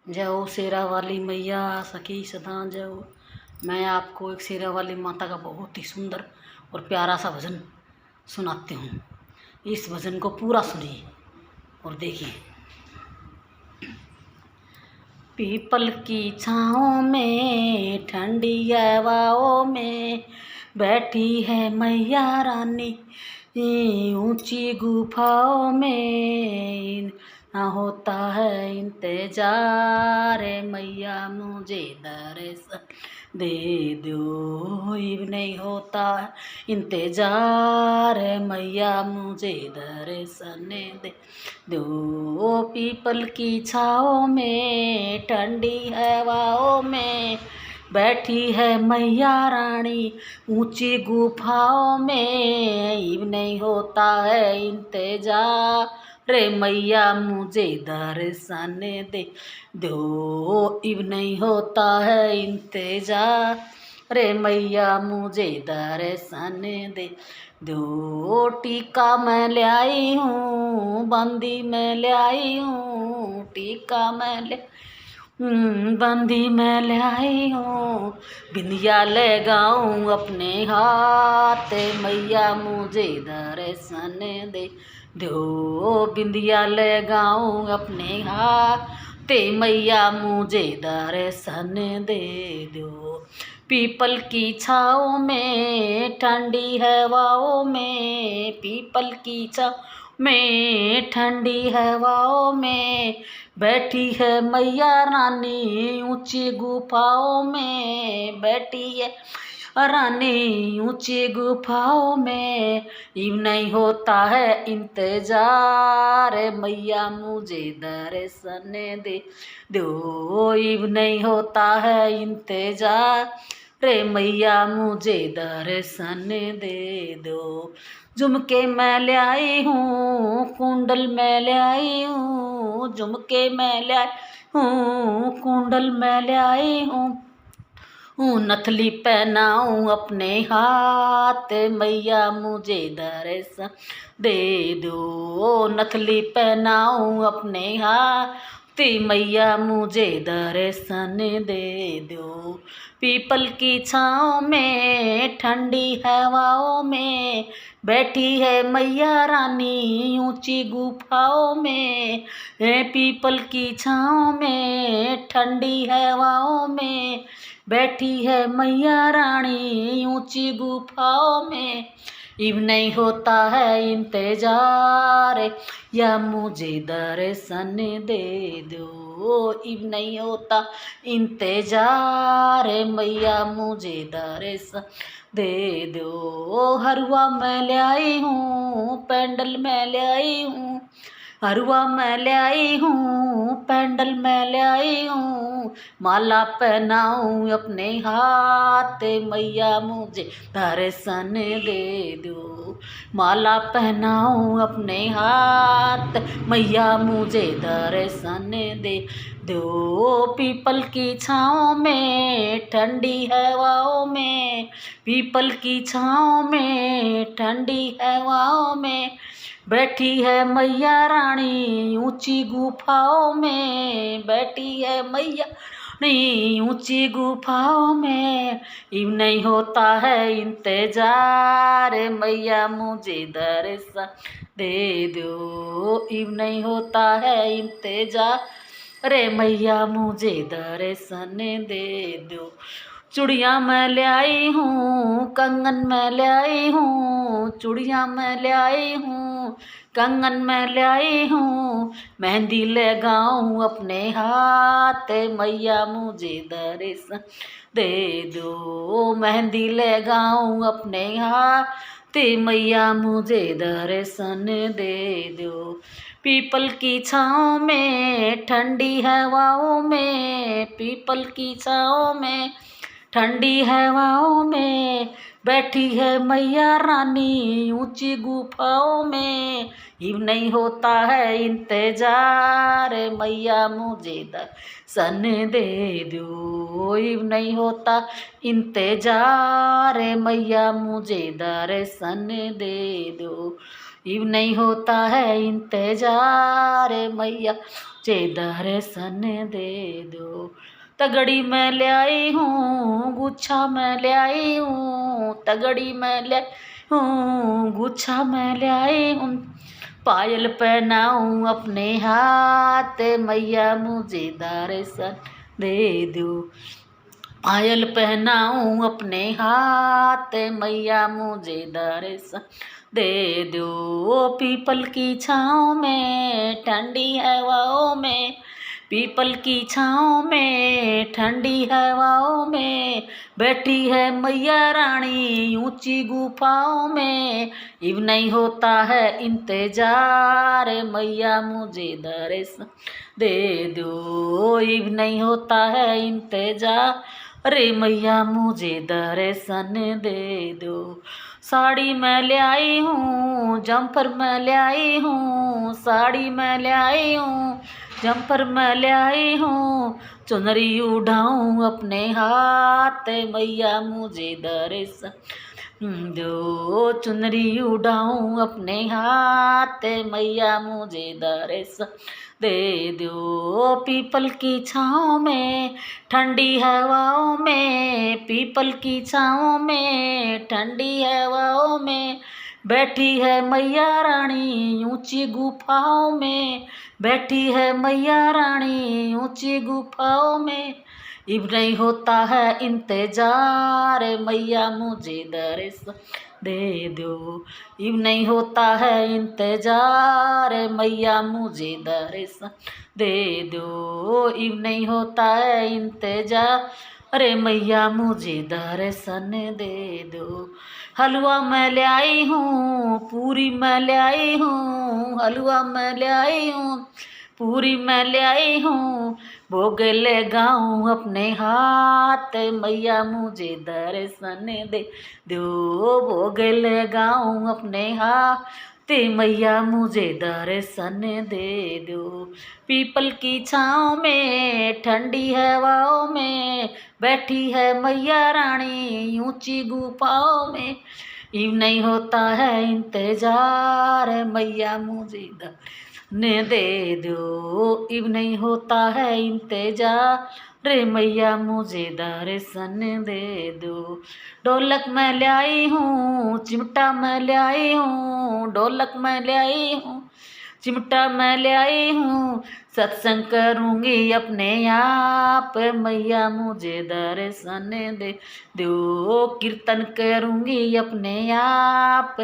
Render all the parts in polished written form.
जय हो शेरा वाली मैया सखी सदा जय हो। मैं आपको एक शेरा वाली माता का बहुत ही सुंदर और प्यारा सा भजन सुनाती हूँ। इस भजन को पूरा सुनिए और देखिए। पीपल की छाँव में ठंडी हवाओं में बैठी है मैया रानी, ऊंची गुफाओं में ना होता है इंतजार, मैया मुझे दर्शन दे दो, नहीं होता है इंतजार, मैया मुझे दर्शन दे दो। पीपल की छाँव में ठंडी हवाओं में बैठी है मैया रानी, ऊंची गुफाओं में नहीं होता है इंतजार, रे मैया मुझे दर्शन दे दो, इब नहीं होता है इंतजार, रे मैया मुझे दर्शन दे दो। टीका मैं ले आई हूँ, बंदी मैं ले आई हूँ, टीका मैं ले बंदी मैं ले आई हूँ, बिंदिया ले गाऊँ अपने हाथ, मैया मुझे दर्शन दे दो, बिंदिया ले गाऊँ अपने हाथ, मैया मुझे दर्शन दे दो। पीपल की छाँव में ठंडी हवाओं में, पीपल की छाँव में ठंडी हवाओं में बैठी है मैया रानी, ऊंची गुफाओं में बैठी है रानी, ऊंची गुफाओं में इब नहीं होता है इंतजार, मैया मुझे दर्शन दे दो, इब नहीं होता है इंतजार, रे मैया मुझे दर्शन दे दो। झुमके मैं ले आई हूँ, कुंडल मैं ले आई हूँ, झुमके मैं ले आई हूँ, कुंडल मैं ले आई हूँ, नथली पहनाऊँ अपने हाथ, मैया मुझे दर्शन दे दो, नथली पहनाऊँ अपने हाथ, मैया मुझे दर्शन दे दो। पीपल की छाँव में ठंडी हवाओं में बैठी है मैया रानी, ऊंची गुफाओं में, पीपल की छाँव में ठंडी हवाओं में बैठी है मैया रानी, ऊंची गुफाओं में इब नहीं होता है इंतजार, या मुझे दर्शन दे दो, इब नहीं होता इंतजार, मैया मुझे दर्शन दे दो। हरुआ मैं ले आई हूँ, पैंडल मैं ले आई हूँ, हरुआ मैं ले आई हूँ, पैंडल मैं ले आई हूँ, माला पहनाऊँ अपने हाथ, मैया मुझे दर्शन दे दो, माला पहनाऊँ अपने हाथ, मैया मुझे दर्शन दे दो। पीपल की छाँव में ठंडी हवाओं में, पीपल की छाँव में ठंडी हवाओं में बैठी है मैया रानी, ऊंची गुफाओं में बैठी है मैया रानी, ऊंची गुफाओं में इब नहीं होता है इंतजार, मैया मुझे दर्शन दे दो, इब नहीं होता है इंतजार, अरे मैया मुझे दर्शन दे दो। चूड़ियाँ मैं ले आई हूँ, कंगन मैं ले आई हूँ, चूड़ियाँ मैं ले आई हूँ, कंगन मैं ले आई हूँ, मेहंदी ले गाऊँ अपने हाथ, मैया मुझे दर्शन दे दो, मेहंदी ले गाऊँ अपने हाथ, मैया मुझे दर्शन दे दो। पीपल की छाँव में ठंडी हवाओं में, पीपल की छाँव में ठंडी हवाओं में बैठी है मैया रानी, ऊंची गुफाओं में इब नहीं होता है इंतजार, मैया मुझे दर्शन दे दो, इब नहीं होता इंतजार, मैया मुझे दर्शन दे दो। इब नहीं होता है इंतजार मैया जे दर्शन दे दो। तगड़ी मैं ले आई हूँ गुच्छा मैं ले आई हूँ, तगड़ी मैं ले हूँ गुच्छा मैं ले आई हूँ, पायल पहनाऊँ अपने हाथ मैया मुझे दर्शन दे दो। पायल पहनाऊँ अपने हाथ मैया मुझे दर्शन दे दो। पीपल की छाँव में ठंडी हवाओं में, पीपल की छाँव में ठंडी हवाओं में बैठी है मैया रानी ऊंची गुफाओं में। इब नहीं होता है इंतजार मैया मुझे दर्शन दे दो। इब नहीं होता है इंतजार अरे मैया मुझे दर्शन दे दो। साड़ी मैं ले आई हूँ जम्पर मैं ले आई हूँ, साड़ी मैं ले आई हूँ जम्पर मैं ले आई हूँ, चुनरी उठाऊँ अपने हाथ मैया मुझे दर्शन दो। चुनरी उठाऊँ अपने हाथ मैया मुझे दर्शन दे दो। पीपल की छाँव में ठंडी हवाओं में, पीपल की छाँव में ठंडी हवाओं में बैठी है मैया रानी ऊंची गुफाओं में, बैठी है मैया रानी ऊंची गुफाओं में। इब नहीं होता है इंतजार मैया मुझे दर्शन दे दो। इब नहीं होता है इंतजार मैया मुझे दर्शन दे दो। इब नहीं होता है इंतजार अरे मैया मुझे दर्शन दे दो। हलवा मैं ले आई हूँ पूरी मैं ले आई हूँ, हलवा मैं ले आई हूँ पूरी मैं ले आई हूँ, भोग लगाऊँ अपने हाथ मैया मुझे दर्शन दे दो। भोग लगाऊँ अपने हाथ मैया मुझे दर्शन दे दो। पीपल की छाँव में ठंडी हवाओं में बैठी है मैया रानी ऊंची गुफाओं में। इब नहीं होता है इंतजार मैया मुझे दर्शन दे दो। इब नहीं होता है इंतजार रे मैया मुझे दर्शन दे दो। ढोलक मैं ले आई हूँ चिमटा मैं ले आई हूँ, ढोलक मैं ले आई हूँ चिमटा मैं ले आई हूँ, सत्संग करूँगी अपने आप मैया मुझे दर्शन दे दो। कीर्तन करूँगी अपने आप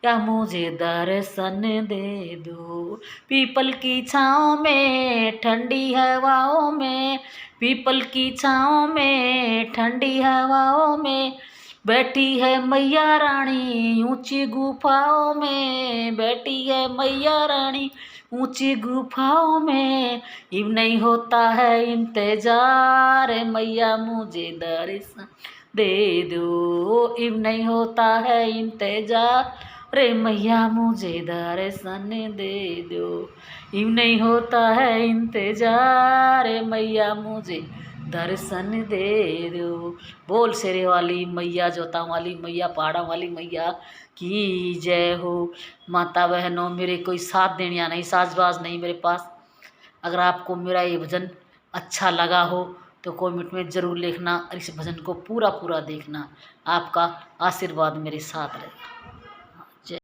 या मुझे दर्शन दे दो। पीपल की छाँव में ठंडी हवाओं में, पीपल की छाँव में ठंडी हवाओं में बैठी है मैया रानी ऊंची गुफाओं में, बैठी है मैया रानी ऊंची गुफाओं में। इब नहीं होता है इंतजार मैया मुझे दर्शन दे दो। इब नहीं होता है इंतजार रे मैया मुझे दर्शन दे दो। इब नहीं होता है इंतजार मैया मुझे दर्शन दे दो। बोल शेरे वाली मैया जोता वाली मैया पहाड़ा वाली मैया की जय हो। माता बहनों मेरे कोई साथ देने या नहीं साजबाज नहीं मेरे पास। अगर आपको मेरा ये भजन अच्छा लगा हो तो कमेंट में ज़रूर लिखना और इस भजन को पूरा पूरा देखना। आपका आशीर्वाद मेरे साथ रहेगा।